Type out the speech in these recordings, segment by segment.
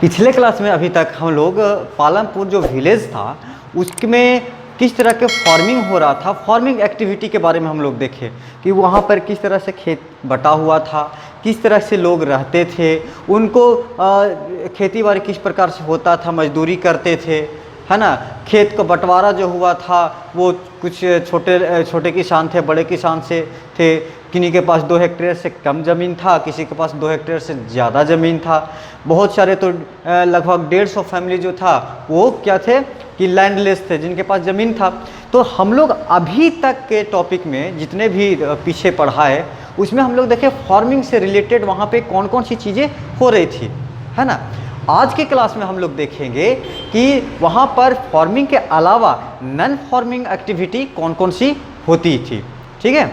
पिछले क्लास में अभी तक हम लोग पालमपुर जो विलेज था उसमें किस तरह के फार्मिंग हो रहा था, फार्मिंग एक्टिविटी के बारे में हम लोग देखे कि वहाँ पर किस तरह से खेत बटा हुआ था, किस तरह से लोग रहते थे, उनको खेती बाड़ी किस प्रकार से होता था, मजदूरी करते थे, है ना। खेत का बंटवारा जो हुआ था वो कुछ छोटे छोटे किसान थे, बड़े किसान से थे, किन्हीं के पास 2 हेक्टेयर से कम ज़मीन था, किसी के पास 2 हेक्टेयर से ज़्यादा ज़मीन था। बहुत सारे तो लगभग 150 फैमिली जो था वो क्या थे कि लैंडलेस थे, जिनके पास ज़मीन था। तो हम लोग अभी तक के टॉपिक में जितने भी पीछे पढ़ा है उसमें हम लोग देखें फार्मिंग से रिलेटेड वहाँ पे कौन कौन सी चीज़ें हो रही थी, है ना। आज के क्लास में हम लोग देखेंगे कि वहाँ पर फार्मिंग के अलावा नॉन फार्मिंग एक्टिविटी कौन कौन सी होती थी। ठीक है,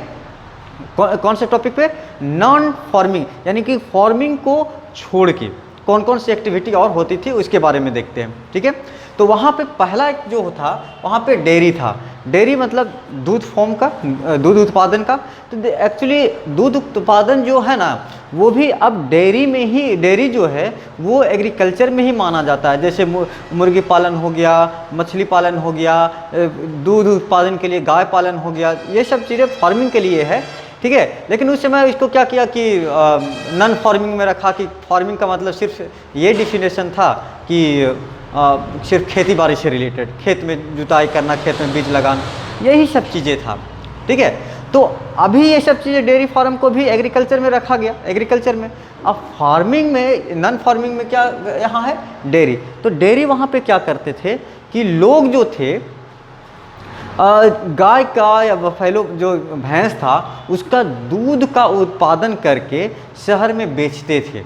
कौन से टॉपिक पे? नॉन फार्मिंग, यानी कि फार्मिंग को छोड़ के कौन कौन सी एक्टिविटी और होती थी उसके बारे में देखते हैं। ठीक है, तो वहाँ पे पहला जो था वहाँ पे डेयरी था। डेयरी मतलब दूध फॉर्म का, दूध उत्पादन का। तो एक्चुअली दूध उत्पादन जो है ना वो भी अब डेयरी में ही, डेयरी जो है वो एग्रीकल्चर में ही माना जाता है। जैसे मुर्गी पालन हो गया, मछली पालन हो गया, दूध उत्पादन के लिए गाय पालन हो गया, ये सब चीज़ें फार्मिंग के लिए है। ठीक है, लेकिन उस समय इसको क्या किया कि नॉन फार्मिंग में रखा कि फार्मिंग का मतलब सिर्फ ये डिफिनेशन था कि सिर्फ खेती बाड़ी से रिलेटेड, खेत में जुताई करना, खेत में बीज लगाना, यही सब चीज़ें था। ठीक है, तो अभी ये सब चीज़ें डेयरी फार्म को भी एग्रीकल्चर में रखा गया, एग्रीकल्चर में। अब फार्मिंग में, नॉन फार्मिंग में क्या यहाँ है? डेयरी। तो डेयरी वहाँ पे क्या करते थे कि लोग जो थे गाय का या बफेलो जो भैंस था उसका दूध का उत्पादन करके शहर में बेचते थे।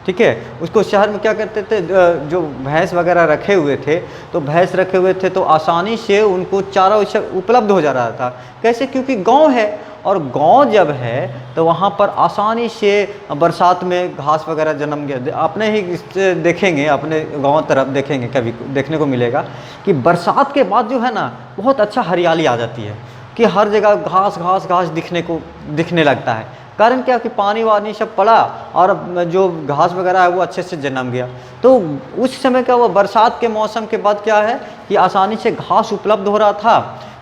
ठीक है, उसको शहर में क्या करते थे, जो भैंस वगैरह रखे हुए थे, तो भैंस रखे हुए थे तो आसानी से उनको चारा उपलब्ध हो जा रहा था। कैसे? क्योंकि गांव है, और गांव जब है तो वहाँ पर आसानी से बरसात में घास वगैरह जन्म गया। अपने ही देखेंगे, अपने गांव तरफ देखेंगे, कभी देखने को मिलेगा कि बरसात के बाद जो है ना बहुत अच्छा हरियाली आ जाती है, कि हर जगह घास घास घास दिखने लगता है। कारण क्या कि पानी वानी सब पड़ा और जो घास वगैरह है वो अच्छे से जन्म गया। तो उस समय का वो बरसात के मौसम के बाद क्या है कि आसानी से घास उपलब्ध हो रहा था,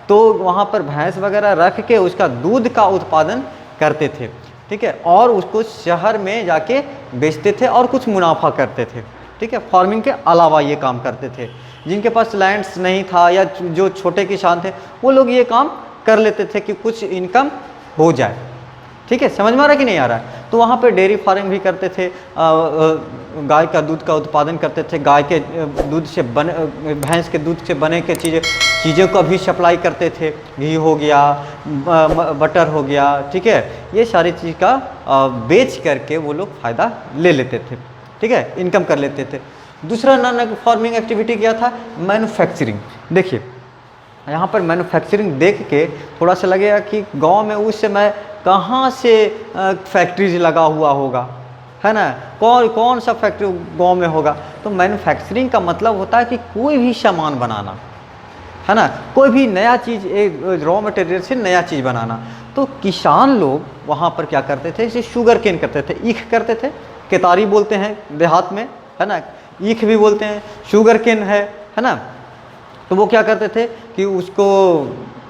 तो वहाँ पर भैंस वगैरह रख के उसका दूध का उत्पादन करते थे। ठीक है, और उसको शहर में जाके बेचते थे और कुछ मुनाफा करते थे। ठीक है, फार्मिंग के अलावा ये काम करते थे। जिनके पास लैंड्स नहीं था या जो छोटे किसान थे वो लोग ये काम कर लेते थे कि कुछ इनकम हो जाए। ठीक है, समझ में आ रहा है कि नहीं आ रहा है? तो वहाँ पे डेयरी फार्मिंग भी करते थे, गाय का दूध का उत्पादन करते थे, गाय के दूध से बने, भैंस के दूध से बने के चीज़ों का भी सप्लाई करते थे। घी हो गया, बटर हो गया, ठीक है, ये सारी चीज़ का बेच करके वो लोग फ़ायदा ले लेते थे। ठीक है, इनकम कर लेते थे। दूसरा नॉन फार्मिंग एक्टिविटी क्या था? मैन्युफैक्चरिंग। देखिए यहाँ पर मैन्युफैक्चरिंग देख के थोड़ा सा लगेगा कि गांव में उस समय कहाँ से फैक्ट्रीज लगा हुआ होगा, है ना, कौन सा फैक्ट्री गांव में होगा। तो मैन्युफैक्चरिंग का मतलब होता है कि कोई भी सामान बनाना, है ना, कोई भी नया चीज़, एक रॉ मटेरियल से नया चीज़ बनाना। तो किसान लोग वहाँ पर क्या करते थे? जैसे शुगर केन करते थे, ईख करते थे, केतारी बोलते हैं देहात में, है ना, ईख भी बोलते हैं, शुगर केन है ना। तो वो क्या करते थे कि उसको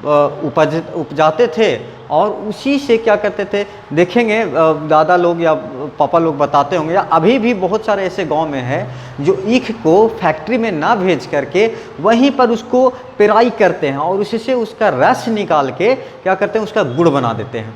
उपजाते थे और उसी से क्या करते थे, देखेंगे दादा लोग या पापा लोग बताते होंगे, या अभी भी बहुत सारे ऐसे गांव में हैं जो ईख को फैक्ट्री में ना भेज करके वहीं पर उसको पेराई करते हैं और उसी से उसका रस निकाल के क्या करते हैं, उसका गुड़ बना देते हैं,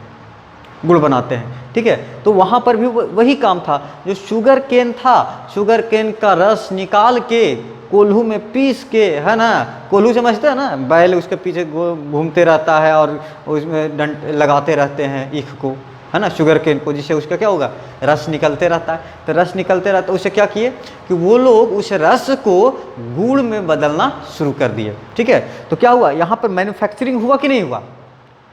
गुड़ बनाते हैं। ठीक है, तो वहाँ पर भी वही काम था। जो शुगर केन था, शुगर केन का रस निकाल के कोल्हू में पीस के, है ना, कोल्हू समझते हैं ना, बैल उसके पीछे घूमते रहता है और उसमें डंट लगाते रहते हैं ईख को, है ना, शुगर केन को, जिससे उसका क्या होगा, रस निकलते रहता है। तो रस निकलते रहता है, उससे क्या किए कि वो लोग उस रस को गुड़ में बदलना शुरू कर दिए। ठीक है, तो क्या हुआ, यहाँ पर मैन्युफैक्चरिंग हुआ कि नहीं हुआ?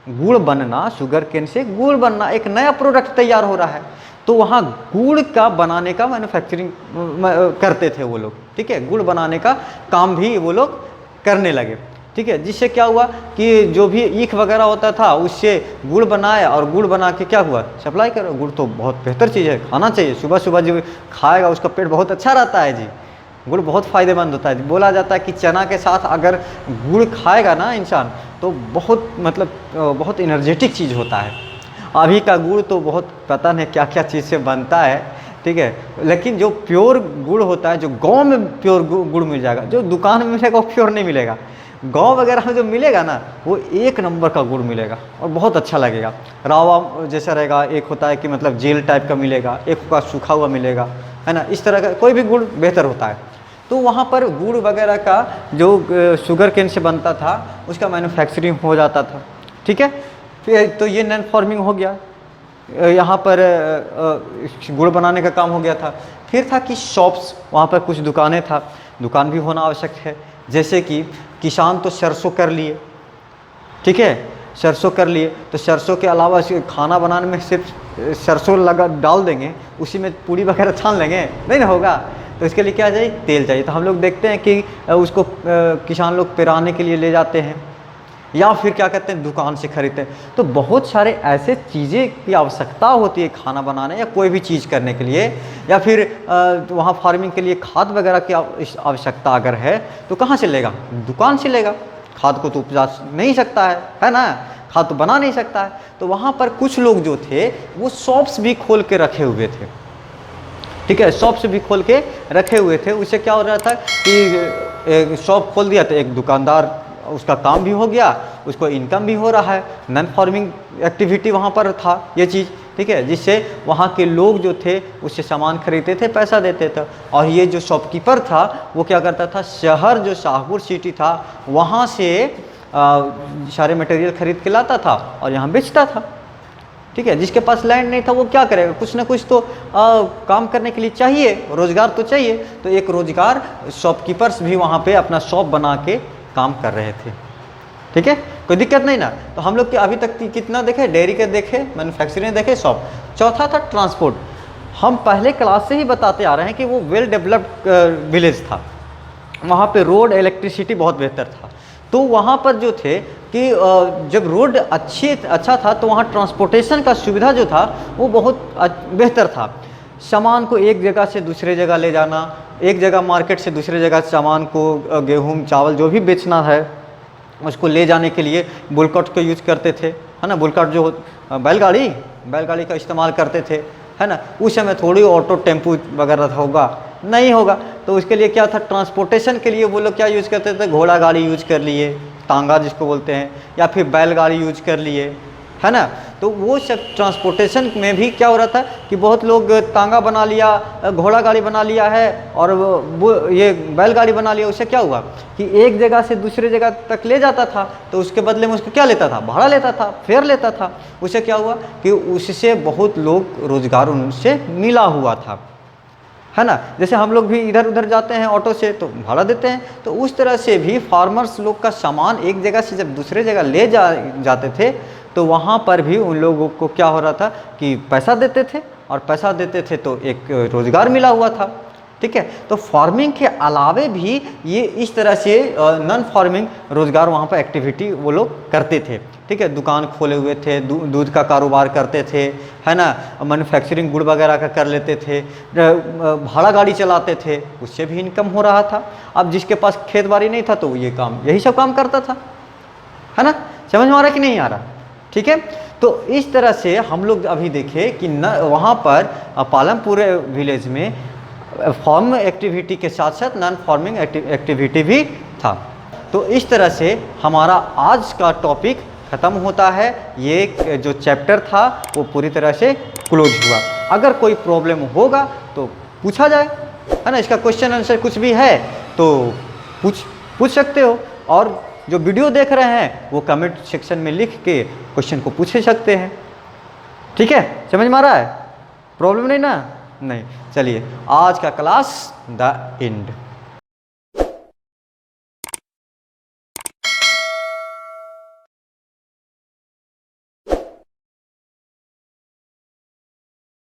गुड़ बनना, शुगर केन से गुड़ बनना, एक नया प्रोडक्ट तैयार हो रहा है। तो वहाँ गुड़ का बनाने का मैन्युफैक्चरिंग करते थे वो लोग। ठीक है, गुड़ बनाने का काम भी वो लोग करने लगे। ठीक है। जिससे क्या हुआ कि जो भी ईख वगैरह होता था उससे गुड़ बनाया, और गुड़ बना के क्या हुआ, सप्लाई करो। गुड़ तो बहुत बेहतर चीज़ है, खाना चाहिए। सुबह सुबह जो खाएगा उसका पेट बहुत अच्छा रहता है जी। गुड़ बहुत फ़ायदेमंद होता है। बोला जाता है कि चना के साथ अगर गुड़ खाएगा ना इंसान तो बहुत मतलब बहुत एनर्जेटिक चीज़ होता है। अभी का गुड़ तो बहुत पता नहीं क्या क्या चीज़ से बनता है, ठीक है। लेकिन जो प्योर गुड़ होता है, जो गांव में प्योर गुड़ मिल जाएगा, जो दुकान में मिलेगा वो प्योर नहीं मिलेगा। गांव वगैरह में जो मिलेगा ना वो एक नंबर का गुड़ मिलेगा और बहुत अच्छा लगेगा। रावा जैसा रहेगा, एक होता है कि मतलब जेल टाइप का मिलेगा, एक होगा सूखा हुआ मिलेगा, है ना। इस तरह का कोई भी गुड़ बेहतर होता है। तो वहाँ पर गुड़ वगैरह का जो शुगर केन से बनता था उसका मैन्युफैक्चरिंग हो जाता था, ठीक है। फिर तो ये नॉन फार्मिंग हो गया, यहाँ पर गुड़ बनाने का काम हो गया था। फिर था कि शॉप्स, वहाँ पर कुछ दुकानें था, दुकान भी होना आवश्यक है। जैसे कि किसान तो सरसों कर लिए, ठीक है, सरसों कर लिए, तो सरसों के अलावा खाना बनाने में सिर्फ सरसों लगा डाल देंगे, उसी में पूड़ी वगैरह छान लेंगे, नहीं ना होगा। तो इसके लिए क्या चाहिए, तेल चाहिए। तो हम लोग देखते हैं कि उसको किसान लोग पेराने के लिए ले जाते हैं, या फिर क्या कहते हैं दुकान से खरीदते हैं। तो बहुत सारे ऐसे चीज़ें की आवश्यकता होती है खाना बनाने या कोई भी चीज़ करने के लिए, या फिर वहाँ फार्मिंग के लिए खाद वगैरह की आवश्यकता अगर है तो कहाँ से लेगा, दुकान से लेगा। खाद को तो उपजा नहीं सकता है ना, खाद तो बना नहीं सकता है। तो वहाँ पर कुछ लोग जो थे वो शॉप्स भी खोल के रखे हुए थे, ठीक है, शॉप्स भी खोल के रखे हुए थे। उससे क्या हो रहा था कि शॉप खोल दिया तो एक दुकानदार, उसका काम भी हो गया, उसको इनकम भी हो रहा है। नॉन फार्मिंग एक्टिविटी वहाँ पर था ये चीज़, ठीक है, जिससे वहाँ के लोग जो थे उससे सामान खरीदते थे, पैसा देते थे। और ये जो शॉपकीपर था वो क्या करता था, शहर जो शाहपुर सिटी था वहाँ से सारे मटेरियल खरीद के लाता था और यहाँ बेचता था, ठीक है। जिसके पास लैंड नहीं था वो क्या करेगा, कुछ ना कुछ तो काम करने के लिए चाहिए, रोज़गार तो चाहिए। तो एक रोज़गार शॉपकीपर्स भी वहाँ पे अपना शॉप बना के काम कर रहे थे, ठीक है, कोई दिक्कत नहीं ना। तो हम लोग के अभी तक कितना देखे, डेयरी के देखे, मैन्युफैक्चरिंग देखे, शॉप। चौथा था ट्रांसपोर्ट। हम पहले क्लास से ही बताते आ रहे हैं कि वो वेल डेवलप्ड विलेज था, वहाँ पे रोड, इलेक्ट्रिसिटी बहुत बेहतर था। तो वहाँ पर जो थे कि जब रोड अच्छा था तो वहाँ ट्रांसपोर्टेशन का सुविधा जो था वो बहुत बेहतर था। सामान को एक जगह से दूसरे जगह ले जाना, एक जगह मार्केट से दूसरे जगह सामान को, गेहूँ चावल जो भी बेचना है उसको ले जाने के लिए बुलकट का यूज करते थे, है ना। बुलकट जो बैलगाड़ी का इस्तेमाल करते थे, है ना। उस समय थोड़ी ऑटो टेम्पू वगैरह होगा, नहीं होगा। तो उसके लिए क्या था, ट्रांसपोर्टेशन के लिए वो लोग क्या यूज़ करते थे, घोड़ा गाड़ी यूज कर लिए, टांगा जिसको बोलते हैं, या फिर बैलगाड़ी यूज कर लिए, है ना। तो वो सब ट्रांसपोर्टेशन में भी क्या हो रहा था कि बहुत लोग टांगा बना लिया, घोड़ा गाड़ी बना लिया है, और वो ये बैलगाड़ी बना लिया। उससे क्या हुआ कि एक जगह से दूसरे जगह तक ले जाता था, तो उसके बदले में उसको क्या लेता था, भाड़ा लेता था, फेयर लेता था। उससे क्या हुआ कि उससे बहुत लोग रोजगार उनसे मिला हुआ था, है ना। जैसे हम लोग भी इधर उधर जाते हैं ऑटो से तो भाड़ा देते हैं, तो उस तरह से भी फार्मर्स लोग का सामान एक जगह से जब दूसरे जगह ले जाते थे तो वहाँ पर भी उन लोगों को क्या हो रहा था कि पैसा देते थे, और पैसा देते थे तो एक रोज़गार मिला हुआ था, ठीक है। तो फार्मिंग के अलावे भी ये इस तरह से नॉन फार्मिंग रोज़गार वहाँ पर एक्टिविटी वो लोग करते थे, ठीक है। दुकान खोले हुए थे, दूध का कारोबार करते थे, है ना, मैन्युफैक्चरिंग गुड़ वगैरह का कर लेते थे, भाड़ा गाड़ी चलाते थे, उससे भी इनकम हो रहा था। अब जिसके पास खेत बाड़ी नहीं था तो ये काम, यही सब काम करता था, है ना। समझ में आ रहा कि नहीं आ रहा, ठीक है। तो इस तरह से हम लोग अभी देखें कि न वहाँ पर पालमपुर विलेज में फार्म एक्टिविटी के साथ साथ नॉन फार्मिंग एक्टिविटी भी था। तो इस तरह से हमारा आज का टॉपिक ख़त्म होता है। ये जो चैप्टर था वो पूरी तरह से क्लोज हुआ। अगर कोई प्रॉब्लम होगा तो पूछा जाए, है ना। इसका क्वेश्चन आंसर कुछ भी है तो पूछ सकते हो, और जो वीडियो देख रहे हैं वो कमेंट सेक्शन में लिख के क्वेश्चन को पूछ सकते हैं, ठीक है। समझ में आ रहा है, प्रॉब्लम नहीं ना, नहीं। चलिए आज का क्लास द एंड।